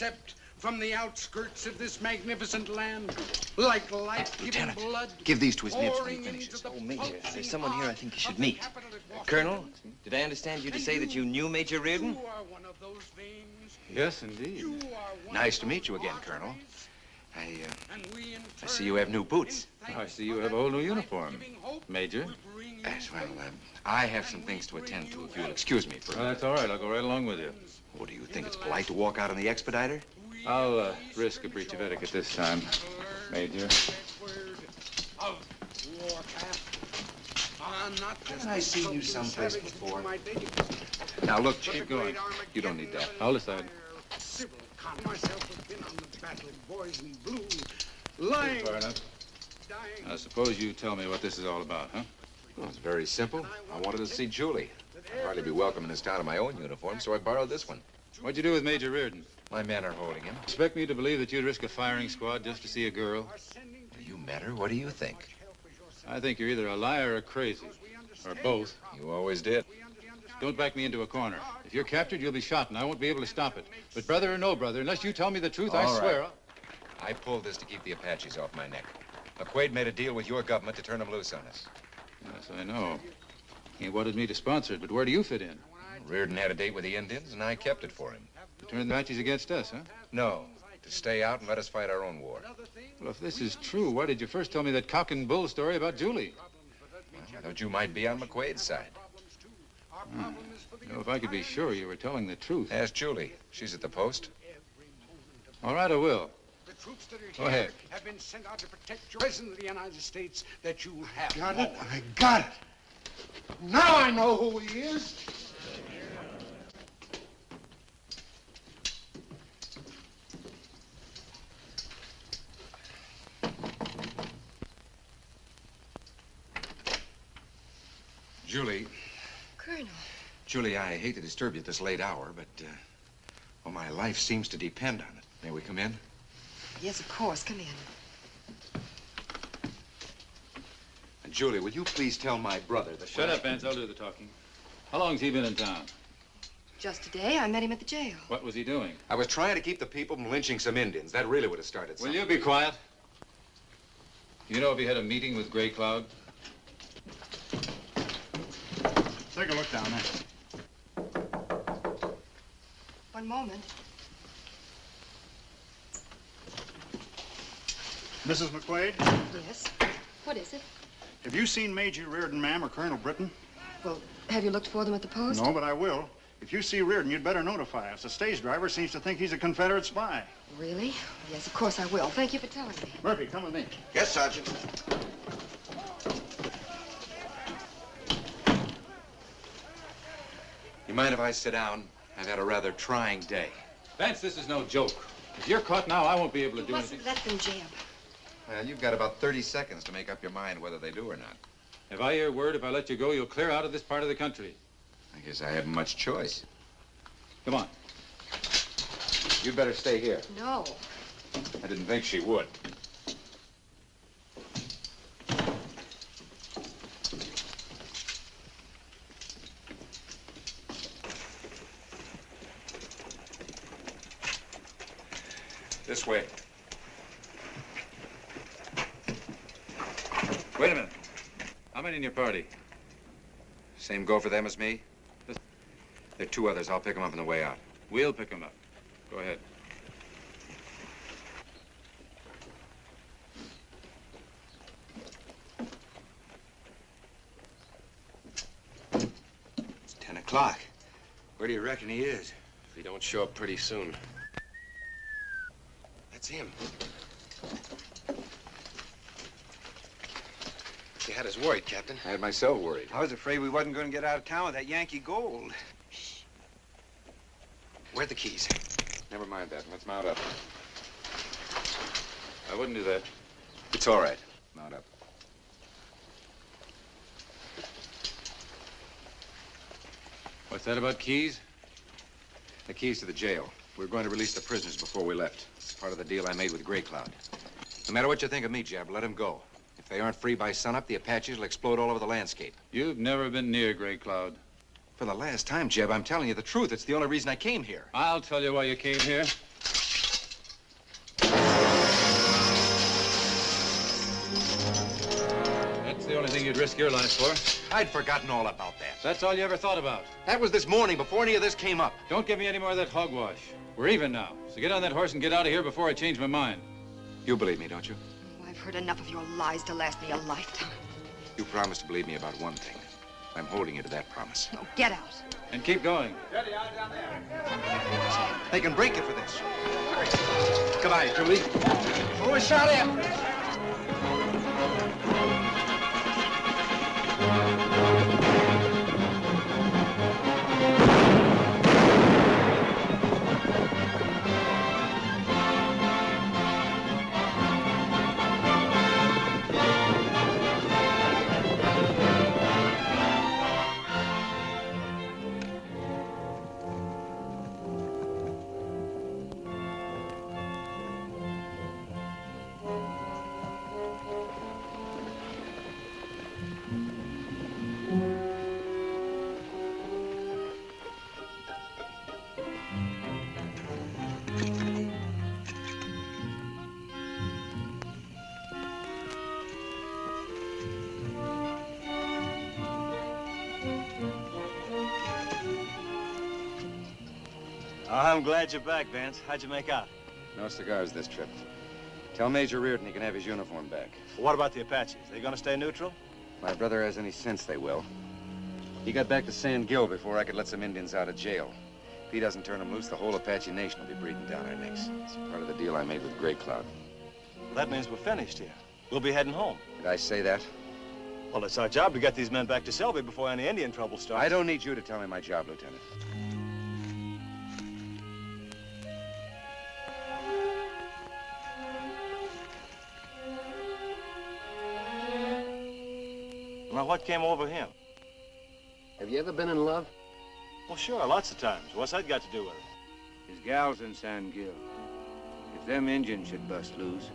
except from the outskirts of this magnificent land, like life-giving blood. Give these to his nibs when he finishes. Oh, Major, there's someone here I think you should meet. Colonel, did I understand you to say that you knew Major Reardon? Yes, indeed. Nice to meet you again, Colonel. I see you have new boots. I see you have a whole new uniform, Major. Yes, well, I have some things to attend to, if you'll excuse me for a minute. That's all right. I'll go right along with you. What, do you think it's polite to walk out on the expediter? I'll risk a breach of etiquette this time, Major. Haven't I seen you someplace before? Now, look, Chief. Keep going. You don't need that. I'll decide. Far enough. I suppose you tell me what this is all about, huh? Well, it's very simple. I wanted to see Julie. I'd hardly be welcome in this town in my own uniform, so I borrowed this one. What'd you do with Major Reardon? My men are holding him. Expect me to believe that you'd risk a firing squad just to see a girl? You met her? What do you think? I think you're either a liar or crazy, or both. You always did. Don't back me into a corner. If you're captured, you'll be shot, and I won't be able to stop it. But brother or no brother, unless you tell me the truth, I swear. I pulled this to keep the Apaches off my neck. McQuaid made a deal with your government to turn them loose on us. Yes, I know. He wanted me to sponsor it, but where do you fit in? Reardon had a date with the Indians, and I kept it for him. To turn the Apaches against us, huh? No, to stay out and let us fight our own war. Well, if this is true, why did you first tell me that cock and bull story about Julie? Well, I thought you might be on McQuaid's side. You know, if I could be sure you were telling the truth. Ask Julie. She's at the post. All right, I will. The troops that are Go ahead. have been sent out to protect your President of the United States that you have. Got it? I got it. Now I know who he is. Julie. Colonel. Julie, I hate to disturb you at this late hour, but, well, my life seems to depend on it. May we come in? Yes, of course. Come in. And Julie, would you please tell my brother that... Shut up, Vance. I'll do the talking. How long's he been in town? Just today, I met him at the jail. What was he doing? I was trying to keep the people from lynching some Indians. That really would have started something. Will you be quiet? You know if he had a meeting with Gray Cloud? Take a look down there. One moment. Mrs. McQuaid, Yes? What is it? have you seen Major Reardon, ma'am, or Colonel Britton? Well, have you looked for them at the post? No, but I will. If you see Reardon, you'd better notify us. The stage driver seems to think he's a Confederate spy. Really? Yes, of course I will. Thank you for telling me. Murphy, come with me. Yes, Sergeant. You mind if I sit down? I've had a rather trying day. Vance, this is no joke. If you're caught now, I won't be able to do You anything. mustn't let them jab. Well, you've got about 30 seconds to make up your mind whether they do or not. If I hear word, if I let you go, you'll clear out of this part of the country. I guess I haven't much choice. Come on. You'd better stay here. No. I didn't think she would. This way. Wait a minute. How many in your party? Same go for them as me? There are two others. I'll pick them up on the way out. We'll pick them up. Go ahead. It's 10 o'clock. Where do you reckon he is? If he don't show up pretty soon. That's him. You had us worried, Captain. I had myself worried. I was afraid we wasn't going to get out of town with that Yankee gold. Where are the keys? Never mind that. Let's mount up. I wouldn't do that. It's all right. Mount up. What's that about keys? The keys to the jail. We were going to release the prisoners before we left. It's part of the deal I made with Gray Cloud. No matter what you think of me, Jeb, let him go. If they aren't free by sunup, the Apaches will explode all over the landscape. You've never been near Gray Cloud. For the last time, Jeb, I'm telling you the truth. It's the only reason I came here. I'll tell you why you came here. the only thing you'd risk your life for. I'd forgotten all about that. That's all you ever thought about. That was this morning before any of this came up. Don't give me any more of that hogwash. We're even now. So get on that horse and get out of here before I change my mind. You believe me, don't you? Oh, I've heard enough of your lies to last me a lifetime. You promised to believe me about one thing. I'm holding you to that promise. Oh, get out. And keep going. They can break you for this. Goodbye, Julie. Throw a shot after us. I'm glad you're back, Vance. How'd you make out? No cigars this trip. Tell Major Reardon he can have his uniform back. Well, what about the Apaches? They gonna stay neutral? My brother has any sense they will. He got back to San Gil before I could let some Indians out of jail. If he doesn't turn them loose, the whole Apache nation will be breathing down our necks. It's part of the deal I made with Gray Cloud. Well, that means we're finished here. We'll be heading home. Did I say that? Well, it's our job to get these men back to Selby before any Indian trouble starts. I don't need you to tell me my job, Lieutenant. Now, what came over him? Have you ever been in love? Well, sure, lots of times. What's that got to do with it? His gal's in San Gil. If them Indians should bust loose,